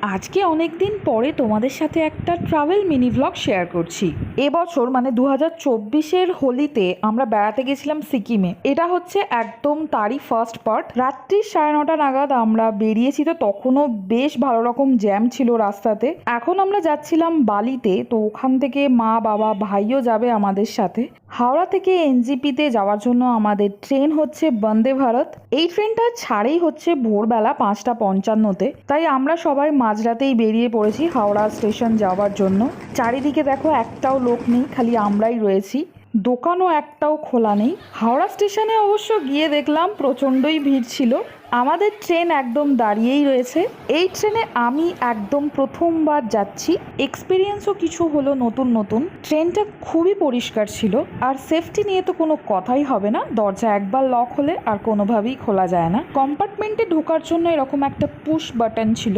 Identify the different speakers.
Speaker 1: আজকে অনেক দিন পরে তোমাদের সাথে একটা ট্রাভেল মিনি ভ্লগ শেয়ার করছি। এবছর মানে 2024-এর হোলিতে আমরা বেড়াতে গেছিলাম সিকিমে। এটা হচ্ছে একদম তারই ফার্স্ট পার্ট। রাত্রি 9:30 নাগাদ আমরা বেরিয়েছি, তো তখনও বেশ ভালো রকম জ্যাম ছিল রাস্তাতে। এখন আমরা যাচ্ছিলাম বালিতে, তো ওখান থেকে মা বাবা ভাইও যাবে আমাদের সাথে। হাওড়া থেকে এনজিপিতে যাওয়ার জন্য আমাদের ট্রেন হচ্ছে বন্দে ভারত। এই ট্রেনটা ছাড়েই হচ্ছে ভোরবেলা 5:55-তে, তাই আমরা সবাই মাঝরাতেই বেরিয়ে পড়েছি হাওড়া স্টেশন যাওয়ার জন্য। চারিদিকে দেখো একটাও লোক নেই, খালি আমরাই রয়েছি। দোকানও একটাও খোলা নেই। হাওড়া স্টেশনে অবশ্য গিয়ে দেখলাম প্রচণ্ডই ভিড় ছিল। আমাদের ট্রেন একদম দাঁড়িয়েই রয়েছে। এই ট্রেনে আমি একদম প্রথমবার যাচ্ছি, এক্সপিরিয়েন্সও কিছু হলো নতুন নতুন। ট্রেনটা খুবই পরিষ্কার ছিল, আর সেফটি নিয়ে তো কোনো কথাই হবে না। দরজা একবার লক হলে আর কোনোভাবেই খোলা যায় না। কম্পার্টমেন্টে ঢোকার জন্য এরকম একটা পুশ বাটন ছিল,